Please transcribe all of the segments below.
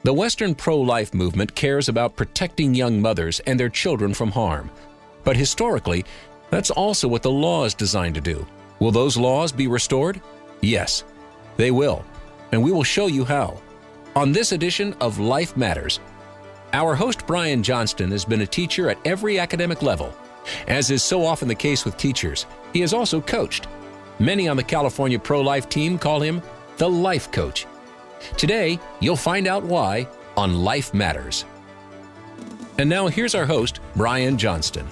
The Western pro-life movement cares about protecting young mothers and their children from harm. But historically, that's also what the law is designed to do. Will those laws be restored? Yes, they will. And we will show you how. On this edition of Life Matters, our host Brian Johnston has been a teacher at every academic level. As is so often the case with teachers, he has also coached. Many on the California pro-life team call him the Life Coach. Today, you'll find out why on Life Matters. And now here's our host, Brian Johnston.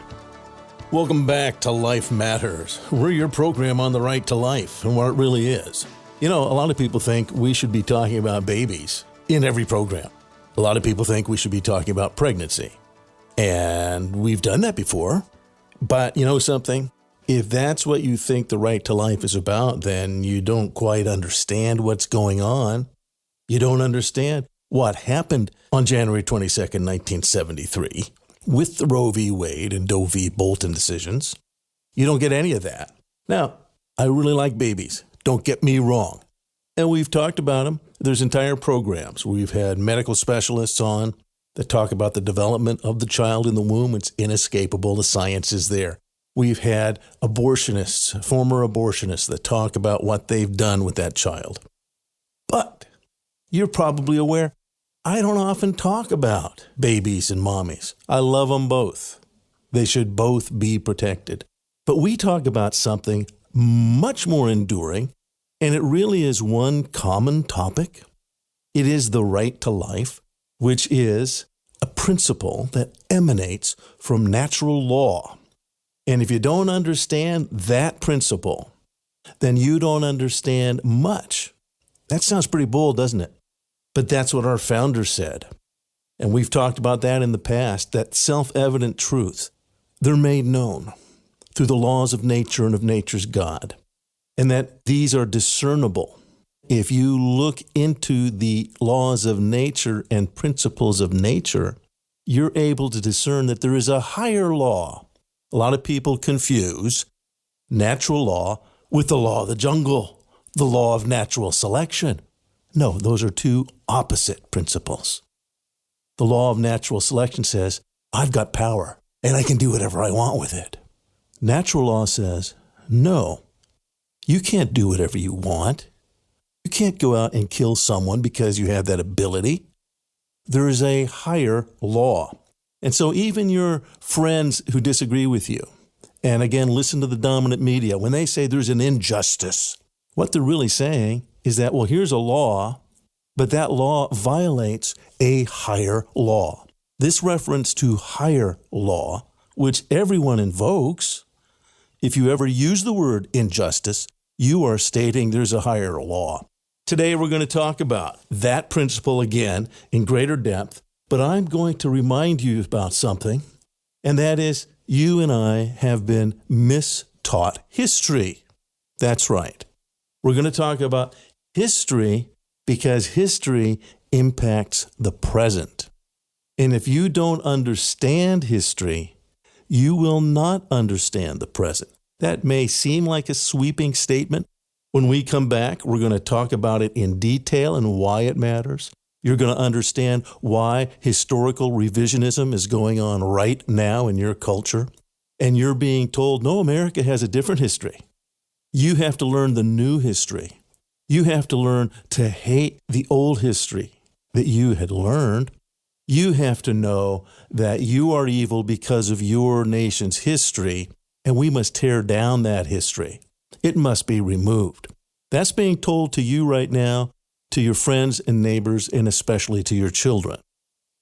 Welcome back to Life Matters. We're your program on the right to life and what it really is. You know, a lot of people think we should be talking about babies in every program. A lot of people think we should be talking about pregnancy. And we've done that before. But you know something? If that's what you think the right to life is about, then you don't quite understand what's going on. You don't understand what happened on January 22nd, 1973 with the Roe v. Wade and Doe v. Bolton decisions. You don't get any of that. Now, I really like babies. Don't get me wrong. And we've talked about them. There's entire programs. We've had medical specialists on that talk about the development of the child in the womb. It's inescapable. The science is there. We've had abortionists, former abortionists, that talk about what they've done with that child. But you're probably aware, I don't often talk about babies and mommies. I love them both. They should both be protected. But we talk about something much more enduring, and it really is one common topic. It is the right to life, which is a principle that emanates from natural law. And if you don't understand that principle, then you don't understand much. That sounds pretty bold, doesn't it? But that's what our founder said. And we've talked about that in the past, that self-evident truths, they're made known through the laws of nature and of nature's God. And that these are discernible. If you look into the laws of nature and principles of nature, you're able to discern that there is a higher law. A lot of people confuse natural law with the law of the jungle, the law of natural selection. No, those are two opposite principles. The law of natural selection says, I've got power and I can do whatever I want with it. Natural law says, no, you can't do whatever you want. You can't go out and kill someone because you have that ability. There is a higher law. And so even your friends who disagree with you, and again, listen to the dominant media, when they say there's an injustice, what they're really saying is that, well, here's a law, but that law violates a higher law. This reference to higher law, which everyone invokes, if you ever use the word injustice, you are stating there's a higher law. Today we're going to talk about that principle again in greater depth, but I'm going to remind you about something, and that is you and I have been mistaught history. That's right. We're going to talk about history because history impacts the present. And if you don't understand history, you will not understand the present. That may seem like a sweeping statement. When we come back, we're going to talk about it in detail and why it matters. You're going to understand why historical revisionism is going on right now in your culture. And you're being told, no, America has a different history. You have to learn the new history. You have to learn to hate the old history that you had learned. You have to know that you are evil because of your nation's history, and we must tear down that history. It must be removed. That's being told to you right now, to your friends and neighbors, and especially to your children.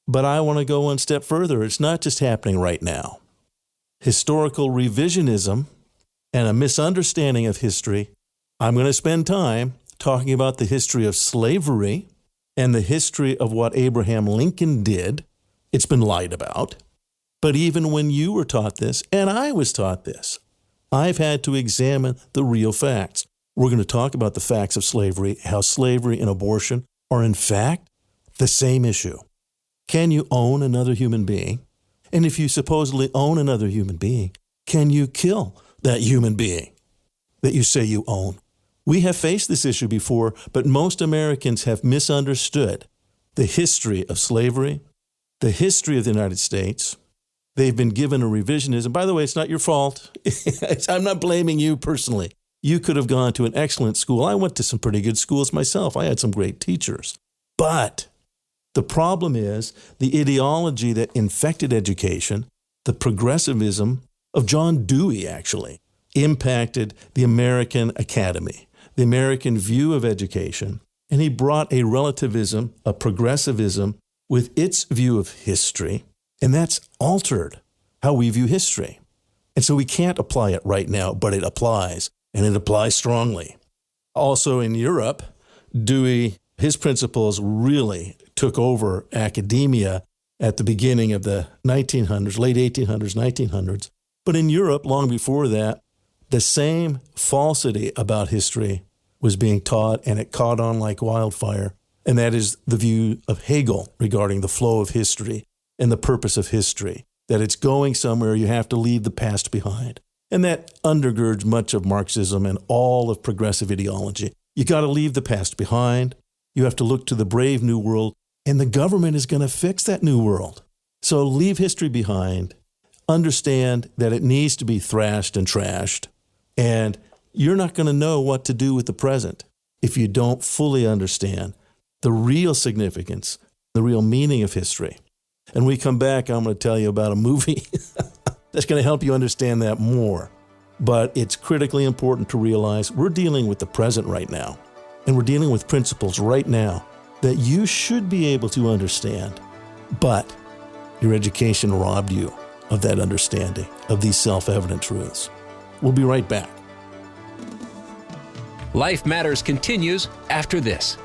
But I want to go one step further. It's not just happening right now. Historical revisionism and a misunderstanding of history. I'm going to spend time talking about the history of slavery and the history of what Abraham Lincoln did. It's been lied about. But even when you were taught this, and I was taught this, I've had to examine the real facts. We're going to talk about the facts of slavery, how slavery and abortion are in fact the same issue. Can you own another human being? And if you supposedly own another human being, can you kill that human being that you say you own? We have faced this issue before, but most Americans have misunderstood the history of slavery, the history of the United States. They've been given a revisionism. By the way, it's not your fault. I'm not blaming you personally. You could have gone to an excellent school. I went to some pretty good schools myself. I had some great teachers. But the problem is the ideology that infected education, the progressivism of John Dewey actually, impacted the American academy, the American view of education. And he brought a relativism, a progressivism with its view of history. And that's altered how we view history. And so we can't apply it right now, but it applies, and it applies strongly. Also in Europe, Dewey, his principles really took over academia at the beginning of the 1900s, late 1800s, 1900s. But in Europe, long before that, the same falsity about history was being taught, and it caught on like wildfire. And that is the view of Hegel regarding the flow of history and the purpose of history, that it's going somewhere, you have to leave the past behind. And that undergirds much of Marxism and all of progressive ideology. You got to leave the past behind. You have to look to the brave new world, and the government is going to fix that new world. So leave history behind. Understand that it needs to be thrashed and trashed. And you're not going to know what to do with the present if you don't fully understand the real significance, the real meaning of history. And we come back, I'm going to tell you about a movie that's going to help you understand that more. But it's critically important to realize we're dealing with the present right now. And we're dealing with principles right now that you should be able to understand. But your education robbed you of that understanding of these self-evident truths. We'll be right back. Life Matters continues after this.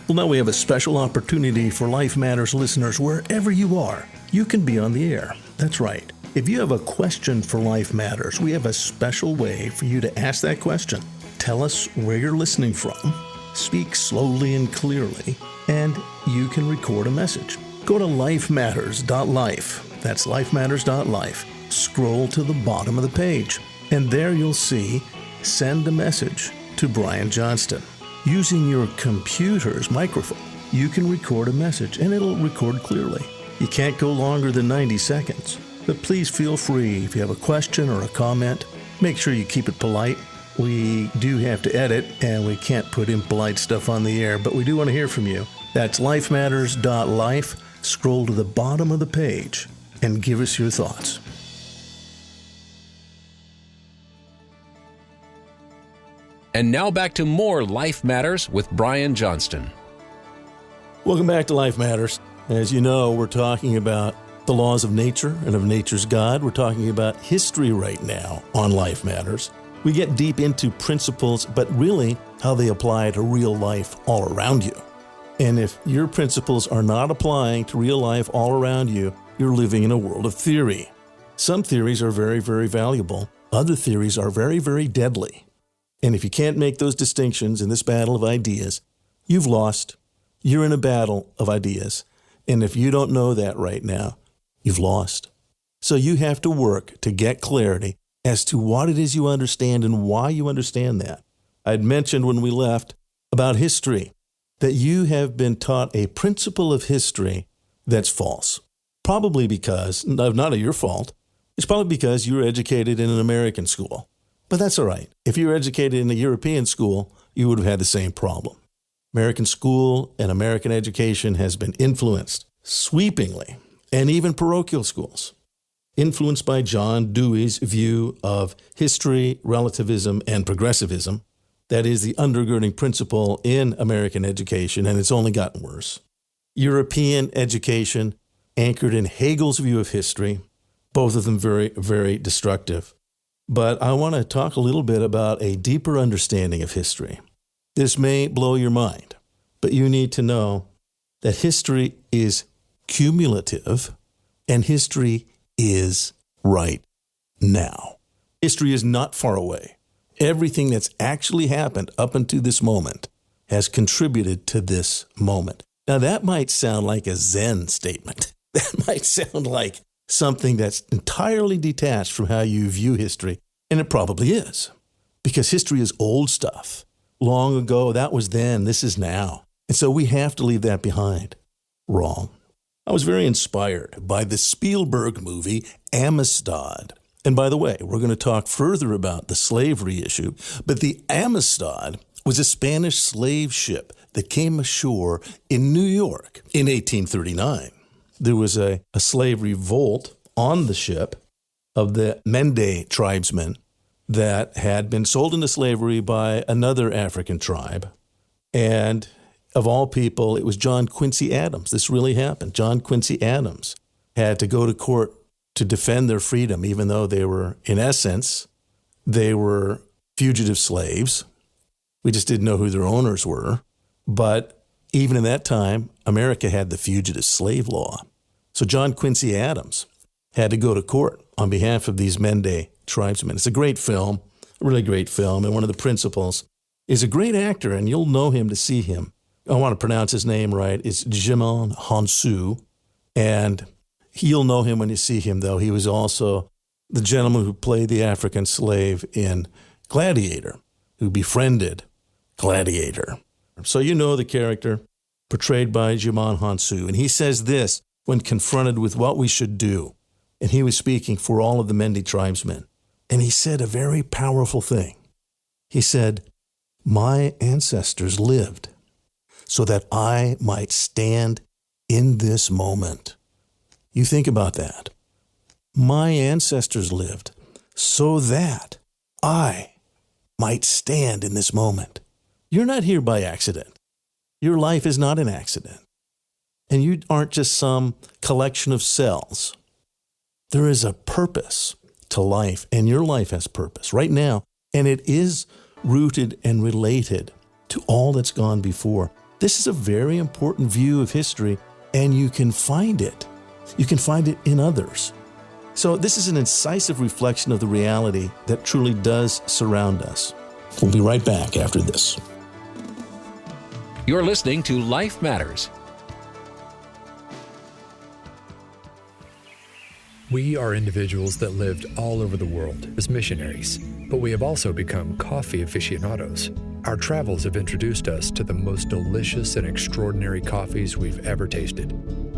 Well, now we have a special opportunity for Life Matters listeners wherever you are. You can be on the air. That's right. If you have a question for Life Matters, we have a special way for you to ask that question. Tell us where you're listening from, speak slowly and clearly, and you can record a message. Go to lifematters.life. That's lifematters.life. Scroll to the bottom of the page, and there you'll see Send a Message to Brian Johnston. Using your computer's microphone, you can record a message, and it'll record clearly. You can't go longer than 90 seconds. But please feel free, if you have a question or a comment, make sure you keep it polite. We do have to edit, and we can't put impolite stuff on the air, but we do want to hear from you. That's lifematters.life. Scroll to the bottom of the page and give us your thoughts. And now back to more Life Matters with Brian Johnston. Welcome back to Life Matters. As you know, we're talking about the laws of nature and of nature's God. We're talking about history right now on Life Matters. We get deep into principles, but really how they apply to real life all around you. And if your principles are not applying to real life all around you, you're living in a world of theory. Some theories are very, very valuable. Other theories are very, very deadly. And if you can't make those distinctions in this battle of ideas, you've lost. You're in a battle of ideas. And if you don't know that right now, you've lost. So you have to work to get clarity as to what it is you understand and why you understand that. I'd mentioned when we left about history, that you have been taught a principle of history that's false. Probably because, not of your fault, it's probably because you were educated in an American school. But that's all right. If you were educated in a European school, you would have had the same problem. American school and American education has been influenced sweepingly, and even parochial schools, influenced by John Dewey's view of history, relativism, and progressivism. That is the undergirding principle in American education, and it's only gotten worse. European education anchored in Hegel's view of history, both of them very, very destructive. But I want to talk a little bit about a deeper understanding of history. This may blow your mind, but you need to know that history is cumulative and history is right now. History is not far away. Everything that's actually happened up until this moment has contributed to this moment. Now, that might sound like a Zen statement. That might sound like something that's entirely detached from how you view history, and it probably is, because history is old stuff. long ago. That was then. This is now. And so we have to leave that behind. Wrong. I was very inspired by the Spielberg movie Amistad. And by the way, we're going to talk further about the slavery issue, but the Amistad was a Spanish slave ship that came ashore in New York in 1839. There was a slave revolt on the ship of the Mende tribesmen that had been sold into slavery by another African tribe. And of all people, it was John Quincy Adams. This really happened. John Quincy Adams had to go to court to defend their freedom, even though they were, in essence, they were fugitive slaves. We just didn't know who their owners were. But even in that time, America had the fugitive slave law. So John Quincy Adams had to go to court on behalf of these Mende tribesmen. It's a great film, a really great film. And one of the principals is a great actor, and you'll know him to see him. I want to pronounce his name right. It's Djimon Hounsou. And you'll know him when you see him, though. He was also the gentleman who played the African slave in Gladiator, who befriended Gladiator. So you know the character portrayed by Djimon Hounsou. And he says this when confronted with what we should do. And he was speaking for all of the Mende tribesmen. And he said a very powerful thing. He said, "My ancestors lived so that I might stand in this moment." You think about that. My ancestors lived so that I might stand in this moment. You're not here by accident. Your life is not an accident. And you aren't just some collection of cells. There is a purpose to life, and your life has purpose right now, and it is rooted and related to all that's gone before. This is a very important view of history, and you can find it. You can find it in others. So this is an incisive reflection of the reality that truly does surround us. We'll be right back after this. You're listening to Life Matters. We are individuals that lived all over the world as missionaries, but we have also become coffee aficionados. Our travels have introduced us to the most delicious and extraordinary coffees we've ever tasted.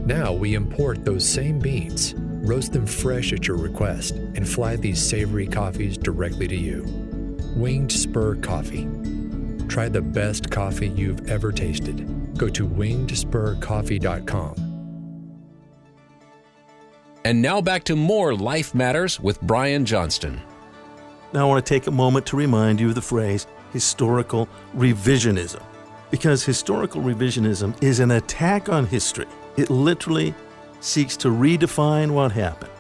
Now we import those same beans, roast them fresh at your request, and fly these savory coffees directly to you. Winged Spur Coffee. Try the best coffee you've ever tasted. Go to wingedspurcoffee.com. And now back to more Life Matters with Brian Johnston. Now I want to take a moment to remind you of the phrase historical revisionism, because historical revisionism is an attack on history. It literally seeks to redefine what happened.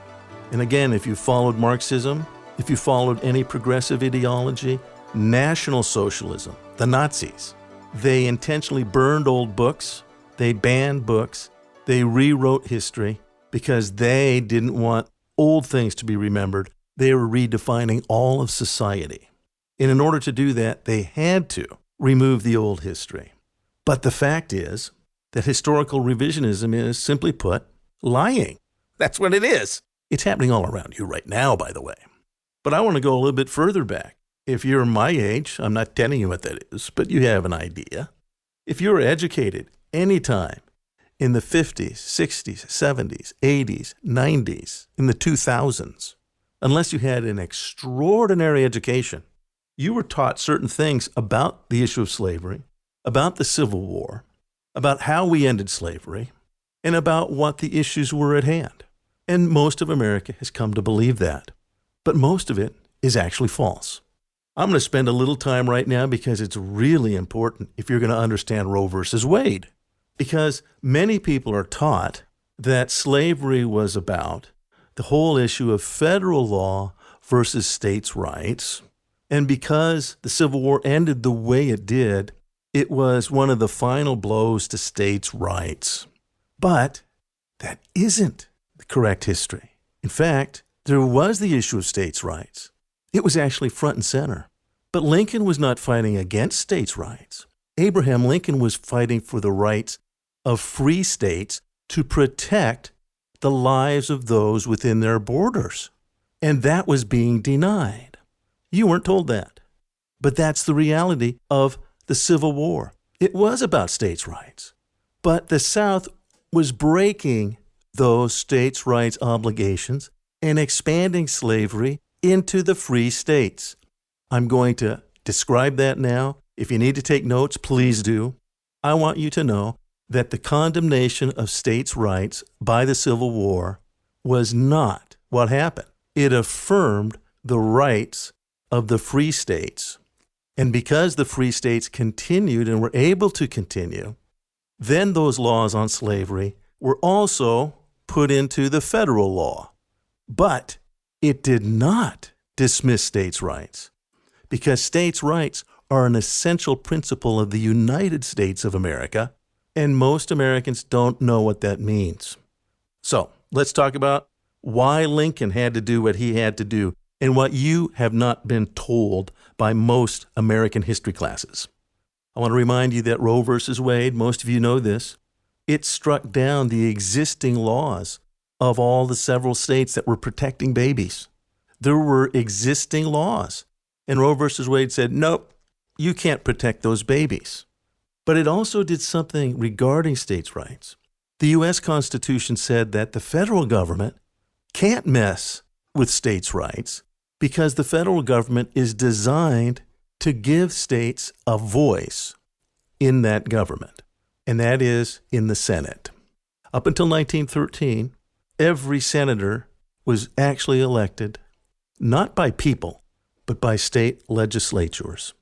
And again, if you followed Marxism, if you followed any progressive ideology, National Socialism, the Nazis, they intentionally burned old books, they banned books, they rewrote history, because they didn't want old things to be remembered. They were redefining all of society. And in order to do that, they had to remove the old history. But the fact is that historical revisionism is, simply put, lying. That's what it is. It's happening all around you right now, by the way. But I want to go a little bit further back. If you're my age, I'm not telling you what that is, but you have an idea. If you were educated anytime, in the 50s, 60s, 70s, 80s, 90s, in the 2000s, unless you had an extraordinary education, you were taught certain things about the issue of slavery, about the Civil War, about how we ended slavery, and about what the issues were at hand. And most of America has come to believe that. But most of it is actually false. I'm going to spend a little time right now because it's really important if you're going to understand Roe versus Wade. Because many people are taught that slavery was about the whole issue of federal law versus states' rights. And because the Civil War ended the way it did, it was one of the final blows to states' rights. But that isn't the correct history. In fact, there was the issue of states' rights. It was actually front and center. But Lincoln was not fighting against states' rights. Abraham Lincoln was fighting for the rights of free states to protect the lives of those within their borders. And that was being denied. You weren't told that. But that's the reality of the Civil War. It was about states' rights. But the South was breaking those states' rights obligations and expanding slavery into the free states. I'm going to describe that now. If you need to take notes, please do. I want you to know that the condemnation of states' rights by the Civil War was not what happened. It affirmed the rights of the free states. And because the free states continued and were able to continue, then those laws on slavery were also put into the federal law. But it did not dismiss states' rights, because states' rights are an essential principle of the United States of America, and most Americans don't know what that means. So let's talk about why Lincoln had to do what he had to do and what you have not been told by most American history classes. I want to remind you that Roe versus Wade, most of you know this, it struck down the existing laws of all the several states that were protecting babies. There were existing laws. And Roe versus Wade said, nope, you can't protect those babies. But it also did something regarding states' rights. The U.S. Constitution said that the federal government can't mess with states' rights because the federal government is designed to give states a voice in that government, and that is in the Senate. Up until 1913, every senator was actually elected not by people, but by state legislatures.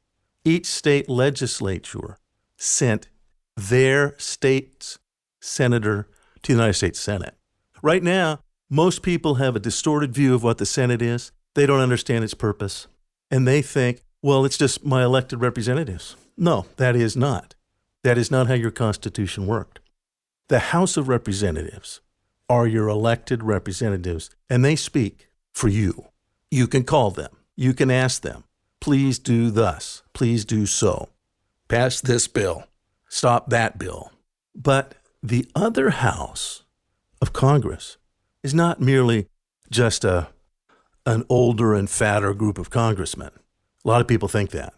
Each state legislature sent their state's senator to the United States Senate. Right now, most people have a distorted view of what the Senate is. They don't understand its purpose. And they think, well, it's just my elected representatives. No, that is not. That is not how your Constitution worked. The House of Representatives are your elected representatives, and they speak for you. You can call them. You can ask them, please do thus. Please do so. Pass this bill. Stop that bill. But the other house of Congress is not merely just an older and fatter group of congressmen. A lot of people think that.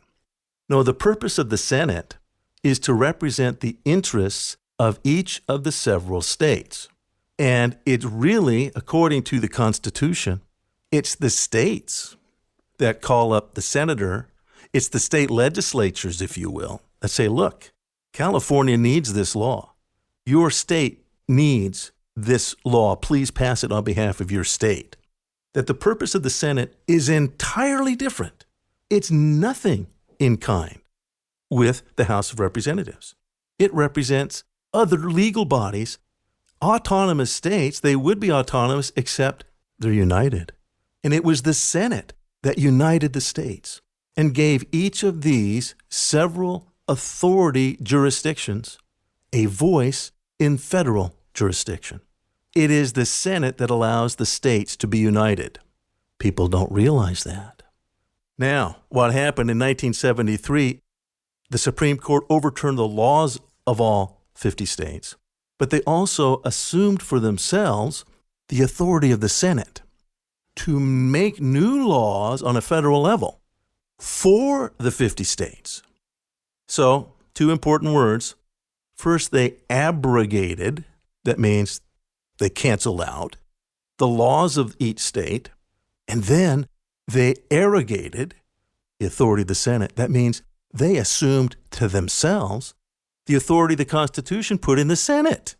No, the purpose of the Senate is to represent the interests of each of the several states. And it's really, according to the Constitution, it's the states that call up the senator. It's the state legislatures, if you will, that say, look, California needs this law. Your state needs this law. Please pass it on behalf of your state. That the purpose of the Senate is entirely different. It's nothing in kind with the House of Representatives. It represents other legal bodies, autonomous states. They would be autonomous except they're united. And it was the Senate that united the states and gave each of these several authority jurisdictions a voice in federal jurisdiction. It is the Senate that allows the states to be united. People don't realize that. Now, what happened in 1973, the Supreme Court overturned the laws of all 50 states, but they also assumed for themselves the authority of the Senate to make new laws on a federal level for the 50 states. So, two important words. First, they abrogated, that means they canceled out, the laws of each state, and then they arrogated the authority of the Senate. That means they assumed to themselves the authority the Constitution put in the Senate.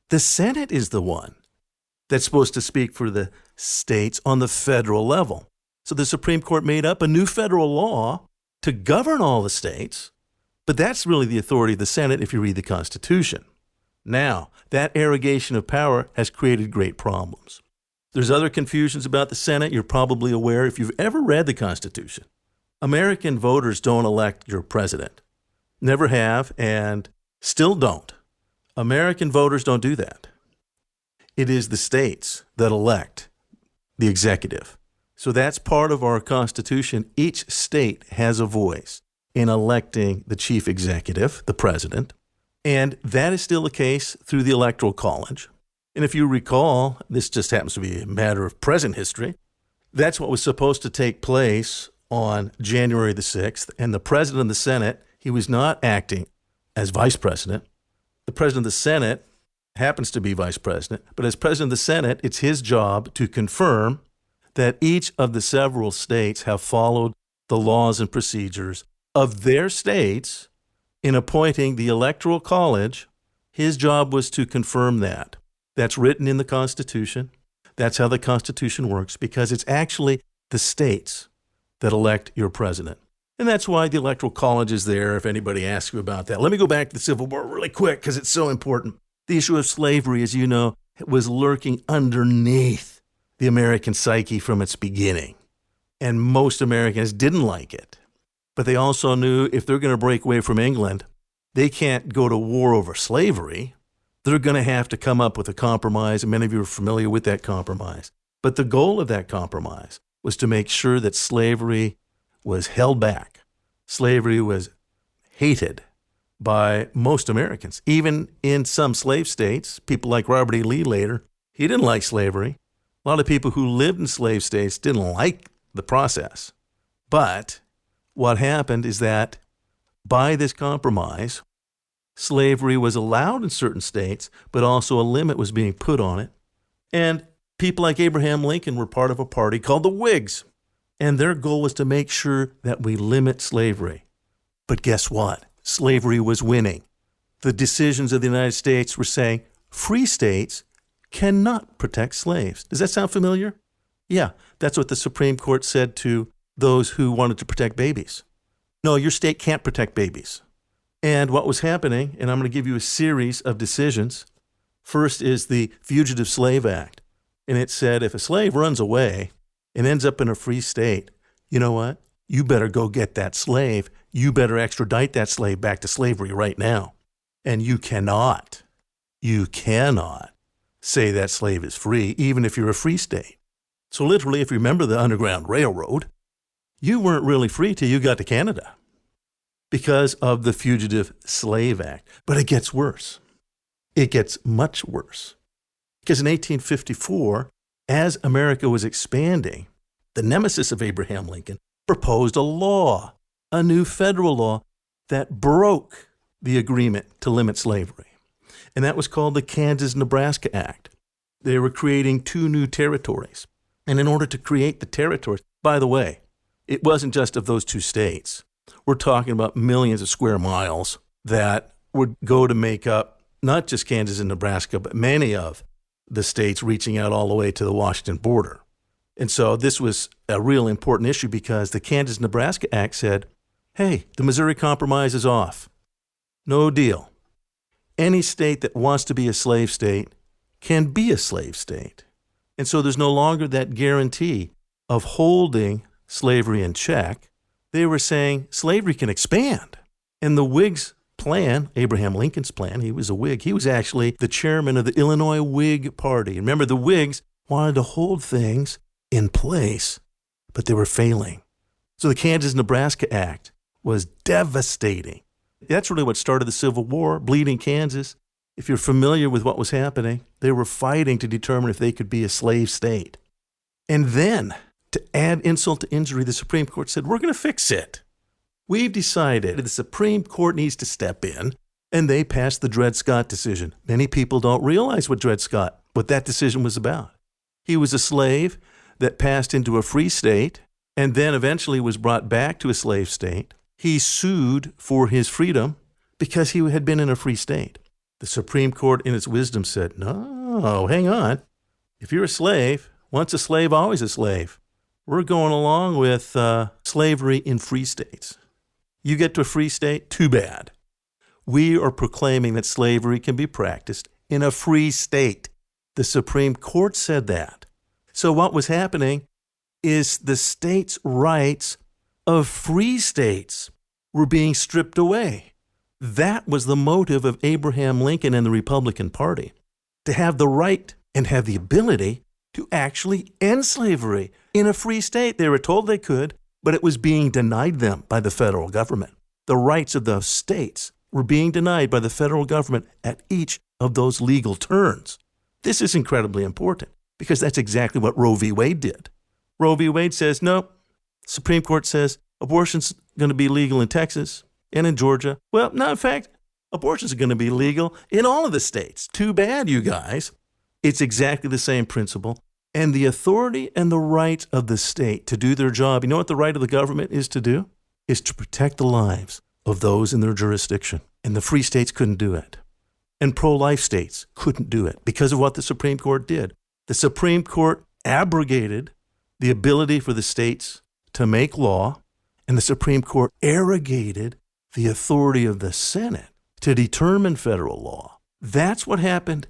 The Senate is the one that's supposed to speak for the states on the federal level. So the Supreme Court made up a new federal law to govern all the states, but that's really the authority of the Senate if you read the Constitution. Now, that arrogation of power has created great problems. There's other confusions about the Senate. You're probably aware if you've ever read the Constitution. American voters don't elect your president. Never have and still don't. American voters don't do that. It is the states that elect the executive. So that's part of our Constitution. Each state has a voice in electing the chief executive, the president. And that is still the case through the Electoral College. And if you recall, this just happens to be a matter of present history, that's what was supposed to take place on January the 6th, and the president of the Senate He was not acting as vice president. The president of the Senate happens to be vice president, but as president of the Senate, it's his job to confirm that each of the several states have followed the laws and procedures of their states in appointing the Electoral College. His job was to confirm that. That's written in the Constitution. That's how the Constitution works, because it's actually the states that elect your president. And that's why the Electoral College is there, if anybody asks you about that. Let me go back to the Civil War really quick, because it's so important. The issue of slavery, as you know, was lurking underneath the American psyche from its beginning. And most Americans didn't like it. But they also knew if they're going to break away from England, they can't go to war over slavery. They're going to have to come up with a compromise, and many of you are familiar with that compromise. But the goal of that compromise was to make sure that slavery was held back. Slavery was hated by most Americans. Even in some slave states, people like Robert E. Lee later, he didn't like slavery. A lot of people who lived in slave states didn't like the process. But what happened is that by this compromise, slavery was allowed in certain states, but also a limit was being put on it. And people like Abraham Lincoln were part of a party called the Whigs. And their goal was to make sure that we limit slavery. But guess what? Slavery was winning. The decisions of the United States were saying free states cannot protect slaves. Does that sound familiar? Yeah, that's what the Supreme Court said to those who wanted to protect babies. No, your state can't protect babies. And what was happening, and I'm going to give you a series of decisions. First is the Fugitive Slave Act. And it said if a slave runs away and ends up in a free state, you know what? You better go get that slave. You better extradite that slave back to slavery right now. And you cannot say that slave is free, even if you're a free state. So literally, if you remember the Underground Railroad, you weren't really free till you got to Canada because of the Fugitive Slave Act. But it gets worse. It gets much worse. Because in 1854, as America was expanding, the nemesis of Abraham Lincoln proposed a law, a new federal law that broke the agreement to limit slavery. And that was called the Kansas-Nebraska Act. They were creating 2 new territories. And in order to create the territories, by the way, it wasn't just of those 2 states. We're talking about millions of square miles that would go to make up not just Kansas and Nebraska, but many of the states reaching out all the way to the Washington border. And so this was a real important issue because the Kansas-Nebraska Act said, hey, the Missouri Compromise is off. No deal. Any state that wants to be a slave state can be a slave state. And so there's no longer that guarantee of holding slavery in check. They were saying slavery can expand. And the Whigs' plan, Abraham Lincoln's plan, he was a Whig. He was actually the chairman of the Illinois Whig Party. Remember, the Whigs wanted to hold things in place, but they were failing. So the Kansas-Nebraska Act was devastating. That's really what started the Civil War, Bleeding Kansas. If you're familiar with what was happening, they were fighting to determine if they could be a slave state. And then, to add insult to injury, the Supreme Court said, we're going to fix it. We've decided the Supreme Court needs to step in, and they passed the Dred Scott decision. Many people don't realize what that decision was about. He was a slave that passed into a free state and then eventually was brought back to a slave state. He sued for his freedom because he had been in a free state. The Supreme Court, in its wisdom, said, no, hang on. If you're a slave, once a slave, always a slave. We're going along with slavery in free states. You get to a free state, too bad. We are proclaiming that slavery can be practiced in a free state. The Supreme Court said that. So what was happening is the states' rights of free states were being stripped away. That was the motive of Abraham Lincoln and the Republican Party, to have the right and have the ability to actually end slavery in a free state. They were told they could, but it was being denied them by the federal government. The rights of those states were being denied by the federal government at each of those legal turns. This is incredibly important because that's exactly what Roe v. Wade did. Roe v. Wade says, no, Supreme Court says abortion's going to be legal in Texas. and in Georgia. Well, no, in fact, abortions are going to be legal in all of the states. Too bad, you guys. It's exactly the same principle. And the authority and the right of the state to do their job, you know what the right of the government is to do? Is to protect the lives of those in their jurisdiction. And the free states couldn't do it. And pro-life states couldn't do it because of what the Supreme Court did. The Supreme Court abrogated the ability for the states to make law, and the Supreme Court arrogated the authority of the Senate to determine federal law. That's what happened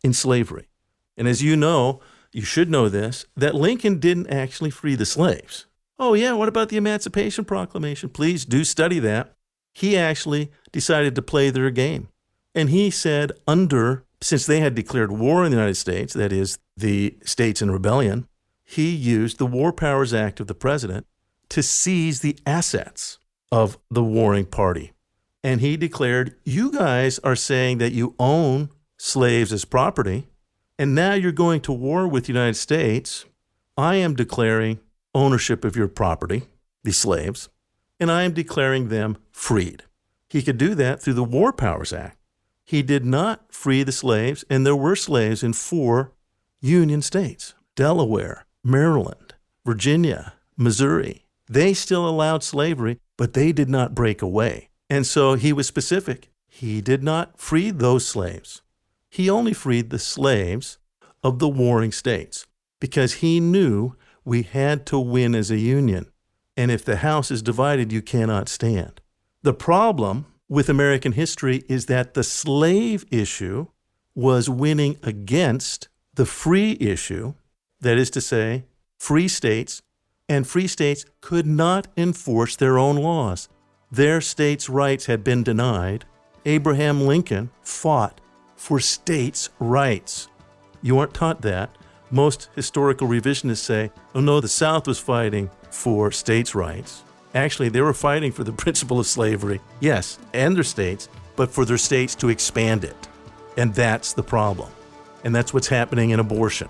in slavery. And as you know, you should know this, that Lincoln didn't actually free the slaves. Oh yeah, what about the Emancipation Proclamation? Please do study that. He actually decided to play their game. And he said since they had declared war in the United States, that is, the states in rebellion, he used the War Powers Act of the president to seize the assets of the warring party. And he declared, you guys are saying that you own slaves as property, and now you're going to war with the United States. I am declaring ownership of your property, the slaves, and I am declaring them freed. He could do that through the War Powers Act. He did not free the slaves, and there were slaves in 4 Union states: Delaware, Maryland, Virginia, Missouri. They still allowed slavery, but they did not break away. And so he was specific. He did not free those slaves. He only freed the slaves of the warring states because he knew we had to win as a union. And if the house is divided, you cannot stand. The problem with American history is that the slave issue was winning against the free issue, that is to say, free states, and free states could not enforce their own laws. Their states' rights had been denied. Abraham Lincoln fought for states' rights. You aren't taught that. Most historical revisionists say, oh no, the South was fighting for states' rights. Actually, they were fighting for the principle of slavery, yes, and their states, but for their states to expand it. And that's the problem. And that's what's happening in abortion.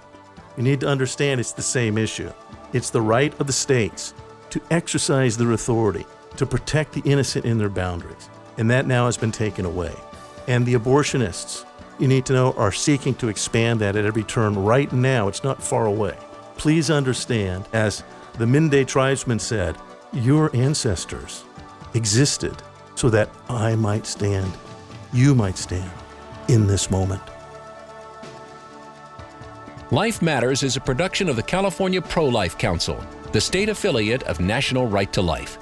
You need to understand it's the same issue. It's the right of the states to exercise their authority, to protect the innocent in their boundaries. And that now has been taken away. And the abortionists, you need to know, are seeking to expand that at every turn right now. It's not far away. Please understand, as the Minde tribesman said, your ancestors existed so that I might stand, you might stand in this moment. Life Matters is a production of the California Pro-Life Council, the state affiliate of National Right to Life.